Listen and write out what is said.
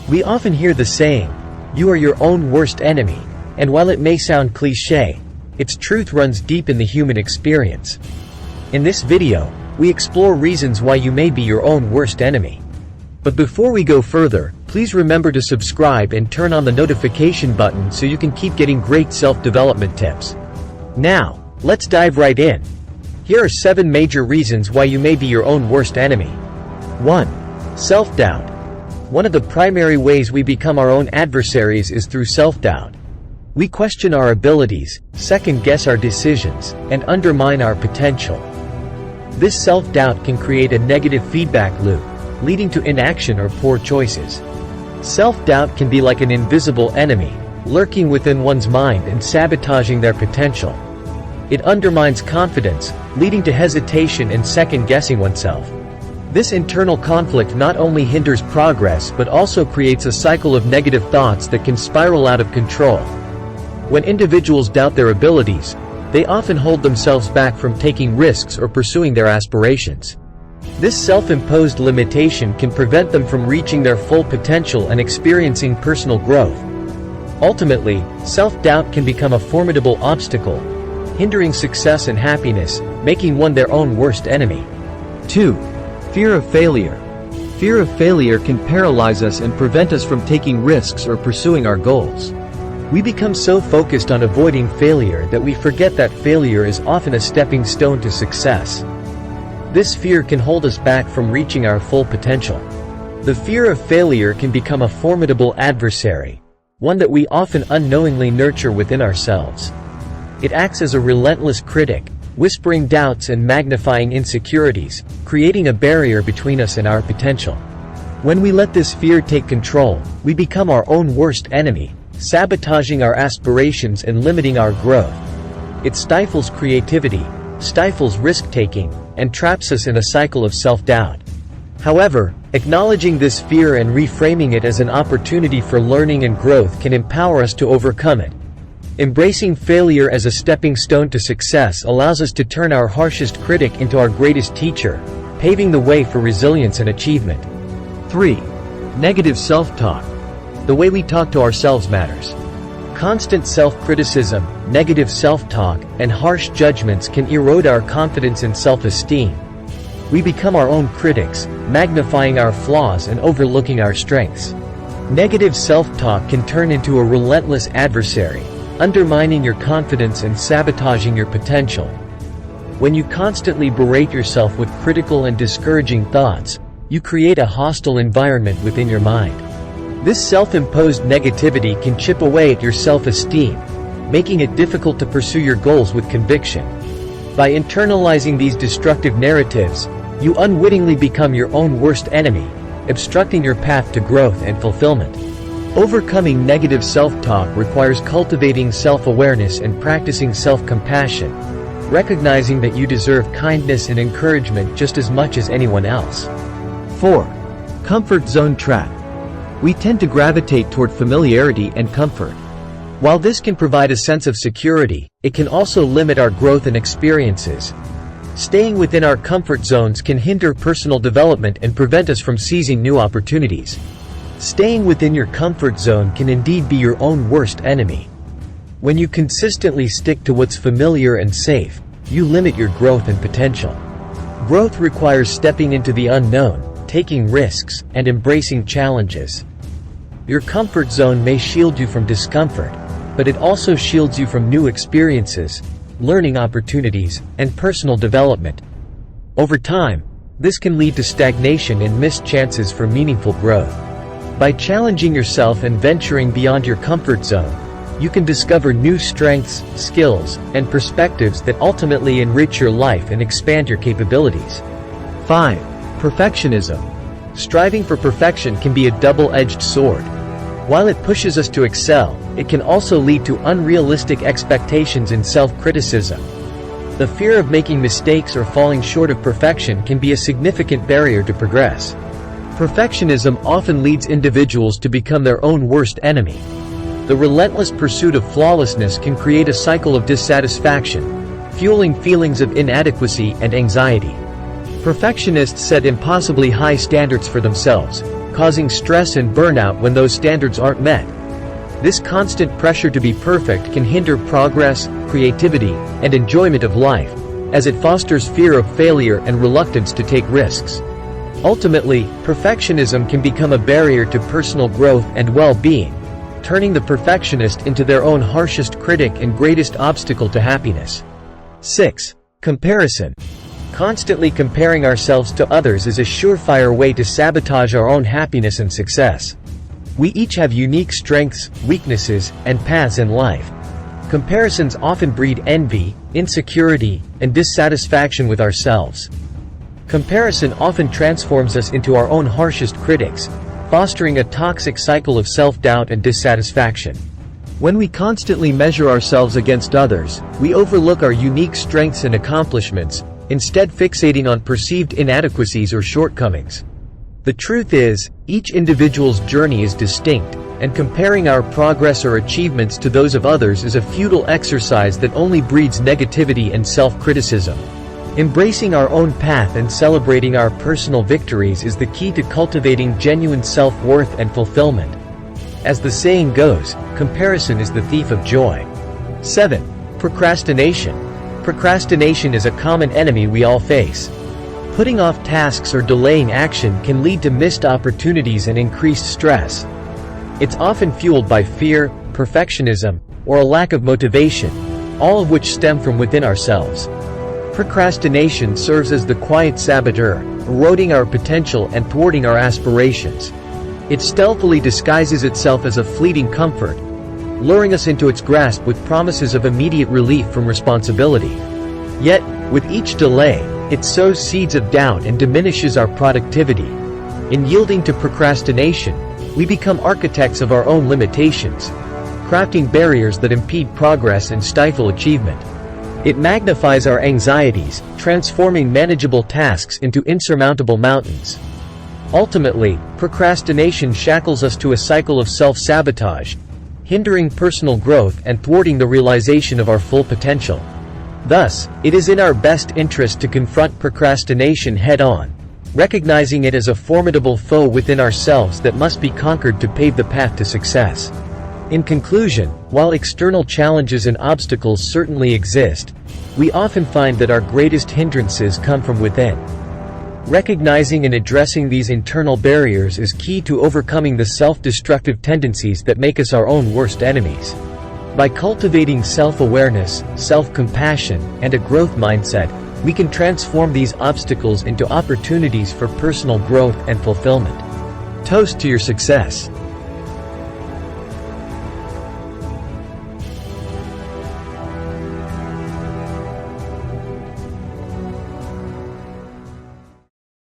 We often hear the saying, "You are your own worst enemy," and while it may sound cliché, its truth runs deep in the human experience. In this video, we explore reasons why you may be your own worst enemy. But before we go further, please remember to subscribe and turn on the notification button so you can keep getting great self-development tips. Now, let's dive right in. Here are 7 major reasons why you may be your own worst enemy. 1. Self-doubt. One of the primary ways we become our own adversaries is through self-doubt. We question our abilities, second-guess our decisions, and undermine our potential. This self-doubt can create a negative feedback loop, leading to inaction or poor choices. Self-doubt can be like an invisible enemy, lurking within one's mind and sabotaging their potential. It undermines confidence, leading to hesitation and second-guessing oneself. This internal conflict not only hinders progress but also creates a cycle of negative thoughts that can spiral out of control. When individuals doubt their abilities, they often hold themselves back from taking risks or pursuing their aspirations. This self-imposed limitation can prevent them from reaching their full potential and experiencing personal growth. Ultimately, self-doubt can become a formidable obstacle, hindering success and happiness, making one their own worst enemy. 2. Fear of failure. Fear of failure can paralyze us and prevent us from taking risks or pursuing our goals. We become so focused on avoiding failure that we forget that failure is often a stepping stone to success. This fear can hold us back from reaching our full potential. The fear of failure can become a formidable adversary, one that we often unknowingly nurture within ourselves. It acts as a relentless critic, whispering doubts and magnifying insecurities, creating a barrier between us and our potential. When we let this fear take control, we become our own worst enemy, sabotaging our aspirations and limiting our growth. It stifles creativity, stifles risk-taking, and traps us in a cycle of self-doubt. However, acknowledging this fear and reframing it as an opportunity for learning and growth can empower us to overcome it. Embracing failure as a stepping stone to success allows us to turn our harshest critic into our greatest teacher, paving the way for resilience and achievement. 3. Negative self-talk. The way we talk to ourselves matters. Constant self-criticism, negative self-talk, and harsh judgments can erode our confidence and self-esteem. We become our own critics, magnifying our flaws and overlooking our strengths. Negative self-talk can turn into a relentless adversary, undermining your confidence and sabotaging your potential. When you constantly berate yourself with critical and discouraging thoughts, you create a hostile environment within your mind. This self-imposed negativity can chip away at your self-esteem, making it difficult to pursue your goals with conviction. By internalizing these destructive narratives, you unwittingly become your own worst enemy, obstructing your path to growth and fulfillment. Overcoming negative self-talk requires cultivating self-awareness and practicing self-compassion, recognizing that you deserve kindness and encouragement just as much as anyone else. 4. Comfort zone trap. We tend to gravitate toward familiarity and comfort. While this can provide a sense of security, it can also limit our growth and experiences. Staying within our comfort zones can hinder personal development and prevent us from seizing new opportunities. Staying within your comfort zone can indeed be your own worst enemy. When you consistently stick to what's familiar and safe, you limit your growth and potential. Growth requires stepping into the unknown, taking risks, and embracing challenges. Your comfort zone may shield you from discomfort, but it also shields you from new experiences, learning opportunities, and personal development. Over time, this can lead to stagnation and missed chances for meaningful growth. By challenging yourself and venturing beyond your comfort zone, you can discover new strengths, skills, and perspectives that ultimately enrich your life and expand your capabilities. 5. Perfectionism. Striving for perfection can be a double-edged sword. While it pushes us to excel, it can also lead to unrealistic expectations and self-criticism. The fear of making mistakes or falling short of perfection can be a significant barrier to progress. Perfectionism often leads individuals to become their own worst enemy. The relentless pursuit of flawlessness can create a cycle of dissatisfaction, fueling feelings of inadequacy and anxiety. Perfectionists set impossibly high standards for themselves, causing stress and burnout when those standards aren't met. This constant pressure to be perfect can hinder progress, creativity, and enjoyment of life, as it fosters fear of failure and reluctance to take risks. Ultimately, perfectionism can become a barrier to personal growth and well-being, turning the perfectionist into their own harshest critic and greatest obstacle to happiness. 6. Comparison. Constantly comparing ourselves to others is a surefire way to sabotage our own happiness and success. We each have unique strengths, weaknesses, and paths in life. Comparisons often breed envy, insecurity, and dissatisfaction with ourselves. Comparison often transforms us into our own harshest critics, fostering a toxic cycle of self-doubt and dissatisfaction. When we constantly measure ourselves against others, we overlook our unique strengths and accomplishments, instead fixating on perceived inadequacies or shortcomings. The truth is, each individual's journey is distinct, and comparing our progress or achievements to those of others is a futile exercise that only breeds negativity and self-criticism. Embracing our own path and celebrating our personal victories is the key to cultivating genuine self-worth and fulfillment. As the saying goes, comparison is the thief of joy. 7. Procrastination. Procrastination is a common enemy we all face. Putting off tasks or delaying action can lead to missed opportunities and increased stress. It's often fueled by fear, perfectionism, or a lack of motivation, all of which stem from within ourselves. Procrastination serves as the quiet saboteur, eroding our potential and thwarting our aspirations. It stealthily disguises itself as a fleeting comfort, luring us into its grasp with promises of immediate relief from responsibility. Yet, with each delay, it sows seeds of doubt and diminishes our productivity. In yielding to procrastination, we become architects of our own limitations, crafting barriers that impede progress and stifle achievement. It magnifies our anxieties, transforming manageable tasks into insurmountable mountains. Ultimately, procrastination shackles us to a cycle of self-sabotage, hindering personal growth and thwarting the realization of our full potential. Thus, it is in our best interest to confront procrastination head-on, recognizing it as a formidable foe within ourselves that must be conquered to pave the path to success. In conclusion, while external challenges and obstacles certainly exist, we often find that our greatest hindrances come from within. Recognizing and addressing these internal barriers is key to overcoming the self-destructive tendencies that make us our own worst enemies. By cultivating self-awareness, self-compassion, and a growth mindset, we can transform these obstacles into opportunities for personal growth and fulfillment. Toast to your success!